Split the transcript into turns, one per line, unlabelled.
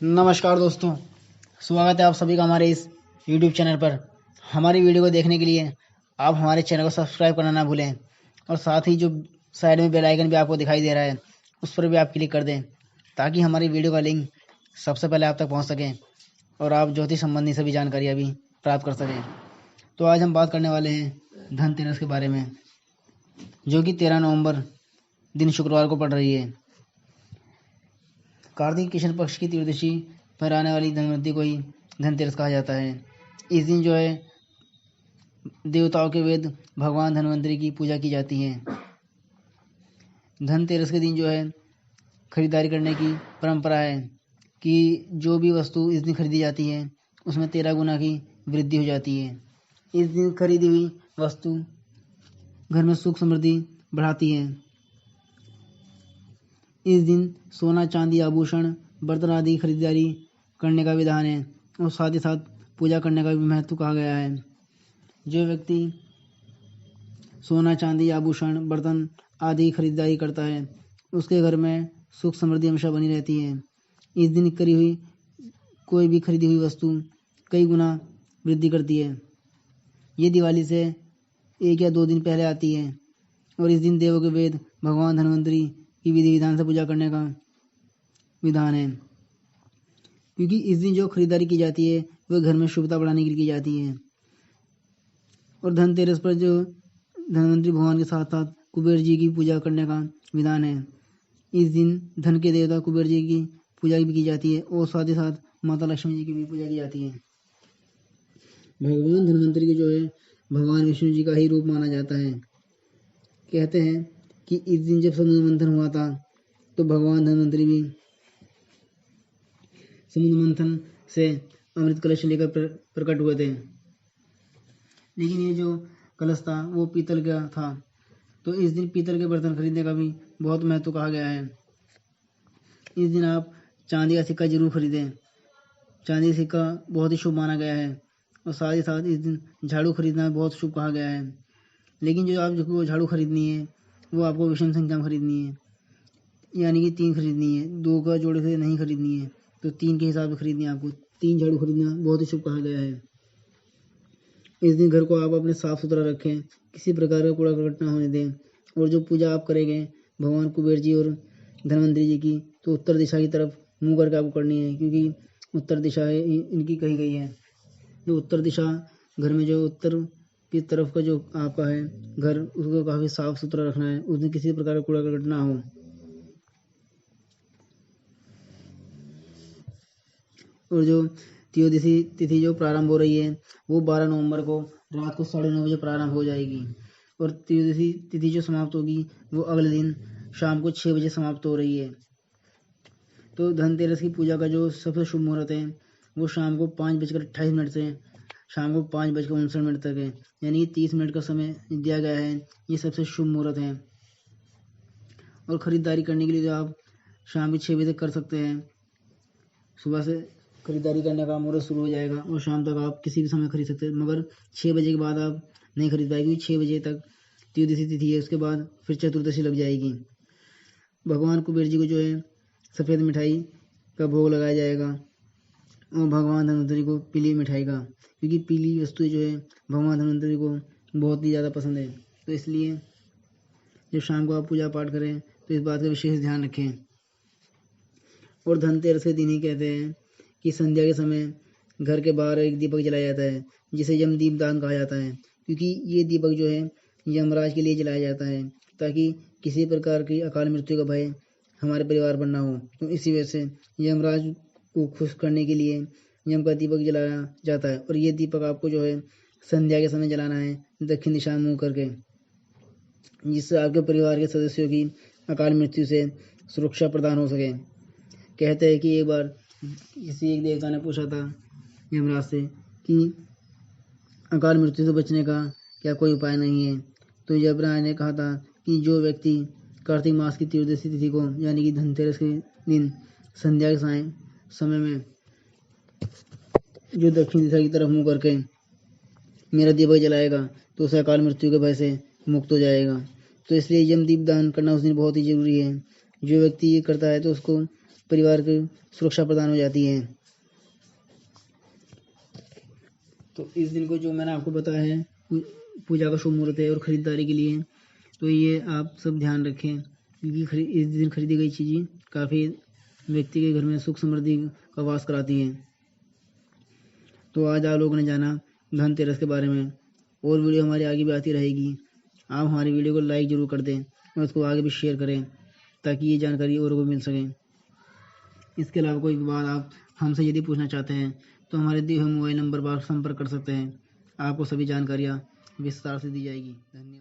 नमस्कार दोस्तों, स्वागत है आप सभी का हमारे इस YouTube चैनल पर। हमारी वीडियो को देखने के लिए आप हमारे चैनल को सब्सक्राइब करना ना भूलें और साथ ही जो साइड में बेल आइकन भी आपको दिखाई दे रहा है उस पर भी आप क्लिक कर दें ताकि हमारी वीडियो का लिंक सबसे पहले आप तक पहुंच सके और आप ज्योतिष संबंधी सभी जानकारियाँ भी प्राप्त कर सकें। तो आज हम बात करने वाले हैं धनतेरस के बारे में, जो कि 13 नवंबर दिन शुक्रवार को पड़ रही है। कार्तिक कृष्ण पक्ष की त्रयोदशी पर आने वाली धनवंतरी को ही धनतेरस कहा जाता है। इस दिन जो है देवताओं के वेद भगवान धनवंतरी की पूजा की जाती है। धनतेरस के दिन जो है खरीदारी करने की परंपरा है कि जो भी वस्तु इस दिन खरीदी जाती है उसमें 13 गुना की वृद्धि हो जाती है। इस दिन खरीदी हुई वस्तु घर में सुख समृद्धि बढ़ाती है। इस दिन सोना चांदी आभूषण बर्तन आदि खरीदारी करने का विधान है और साथ ही साथ पूजा करने का भी महत्व कहा गया है। जो व्यक्ति सोना चांदी आभूषण बर्तन आदि खरीदारी करता है उसके घर में सुख समृद्धि हमेशा बनी रहती है। इस दिन करी हुई कोई भी खरीदी हुई वस्तु कई गुना वृद्धि करती है। ये दिवाली से 1 या 2 दिन पहले आती है और इस दिन देवों के वेद भगवान धनवंतरी की विधि विधान से पूजा करने का विधान है, क्योंकि इस दिन जो खरीदारी की जाती है वह घर में शुभता बढ़ाने के लिए की जाती है। और धनतेरस पर जो धनवंतरी भगवान के साथ साथ कुबेर जी की पूजा करने का विधान है। इस दिन धन के देवता कुबेर जी की पूजा भी की जाती है और साथ ही साथ माता लक्ष्मी जी की भी पूजा की जाती है। भगवान धनवंतरी के जो है भगवान विष्णु जी का ही रूप माना जाता है। कहते हैं कि इस दिन जब समुद्र मंथन हुआ था तो भगवान धनवंतरी भी समुद्र मंथन से अमृत कलश लेकर प्रकट हुए थे, लेकिन ये जो कलश था वो पीतल का था। तो इस दिन पीतल के बर्तन खरीदने का भी बहुत महत्व कहा गया है। इस दिन आप चांदी का सिक्का जरूर खरीदें। चांदी का सिक्का बहुत ही शुभ माना गया है और साथ ही साथ इस दिन झाड़ू खरीदना बहुत शुभ कहा गया है। लेकिन जो आपको झाड़ू खरीदनी है वो आपको विषम संख्या में खरीदनी है, यानी कि 3 खरीदनी है। 2 का जोड़े से नहीं खरीदनी है, तो 3 के हिसाब से खरीदनी है। आपको 3 झाड़ू खरीदना बहुत ही शुभ कहा गया है। इस दिन घर को आप अपने साफ सुथरा रखें, किसी प्रकार का कूड़ा करकट ना होने दें। और जो पूजा आप करेंगे भगवान कुबेर जी और धनवंतरी जी की, तो उत्तर दिशा की तरफ मुंह करके आपको करनी है, क्योंकि उत्तर दिशा है इनकी कही गई है। जो उत्तर दिशा घर में जो उत्तर की तरफ का जो आपका है घर, उसको काफ़ी साफ सुथरा रखना है। उस दिन किसी प्रकार का कूड़ा करकट ना हो। और जो त्रयोदशी तिथि जो प्रारंभ हो रही है वो 12 नवंबर को रात को 9:30 बजे प्रारंभ हो जाएगी और त्रयोदशी तिथि जो समाप्त होगी वो अगले दिन शाम को 6 बजे समाप्त हो रही है। तो धनतेरस की पूजा का जो सबसे शुभ मुहूर्त है वो शाम को 5:28 से शाम को 5:59 तक है, यानी 30 मिनट का समय दिया गया है। ये सबसे शुभ मुहूर्त है और ख़रीदारी करने के लिए जो आप शाम के 6 बजे तक कर सकते हैं। सुबह से खरीदारी करने का मुहूर्त शुरू हो जाएगा और शाम तक आप किसी भी समय खरीद सकते हैं, मगर 6 बजे के बाद आप नहीं खरीद पाएंगे। 6 बजे तक त्रयोदशी तिथि है, उसके बाद फिर चतुर्दशी लग जाएगी। भगवान कुबेर जी को जो है सफ़ेद मिठाई का भोग लगाया जाएगा और भगवान धनवंतरी को पीली मिठाई का, क्योंकि पीली वस्तुएं जो है भगवान धनवंतरी को बहुत ही ज़्यादा पसंद है। तो इसलिए जब शाम को आप पूजा पाठ करें तो इस बात का विशेष ध्यान रखें। और धनतेरस के दिन ही कहते हैं कि संध्या के समय घर के बाहर एक दीपक जलाया जाता है, जिसे यम दीपदान कहा जाता है, क्योंकि ये दीपक जो है यमराज के लिए जलाया जाता है ताकि किसी प्रकार की अकाल मृत्यु का भय हमारे परिवार पर ना हो। तो इसी वजह से यमराज को खुश करने के लिए यम का दीपक जलाया जाता है। और ये दीपक आपको जो है संध्या के समय जलाना है, दक्षिण दिशा में मुँह करके, जिससे आपके परिवार के सदस्यों की अकाल मृत्यु से सुरक्षा प्रदान हो सके। कहते हैं कि एक बार किसी एक देवता ने पूछा था यमराज से कि अकाल मृत्यु से बचने का क्या कोई उपाय नहीं है। तो यमराज ने कहा था कि जो व्यक्ति कार्तिक मास की त्रयोदशी तिथि को, यानी कि धनतेरस के दिन संध्या के समय में जो दक्षिण दिशा की तरफ मुँह करके मेरा दीपक जलाएगा तो उसे अकाल मृत्यु के भय से मुक्त हो जाएगा। तो इसलिए यम दीपदान करना उस दिन बहुत ही जरूरी है। जो व्यक्ति ये करता है तो उसको परिवार की सुरक्षा प्रदान हो जाती है। तो इस दिन को जो मैंने आपको बताया है पूजा का शुभ मुहूर्त है और खरीदारी के लिए, तो ये आप सब ध्यान रखें क्योंकि इस दिन खरीदी गई चीज़ें काफ़ी व्यक्ति के घर में सुख समृद्धि का वास कराती है। तो आज आप लोगों ने जाना धनतेरस के बारे में, और वीडियो हमारी आगे भी आती रहेगी। आप हमारी वीडियो को लाइक ज़रूर कर दें और उसको आगे भी शेयर करें ताकि ये जानकारी और को मिल सके। इसके अलावा कोई बात आप हमसे यदि पूछना चाहते हैं तो हमारे दिए हुए मोबाइल नंबर पर संपर्क कर सकते हैं। आपको सभी जानकारियाँ विस्तार से दी जाएगी। धन्यवाद।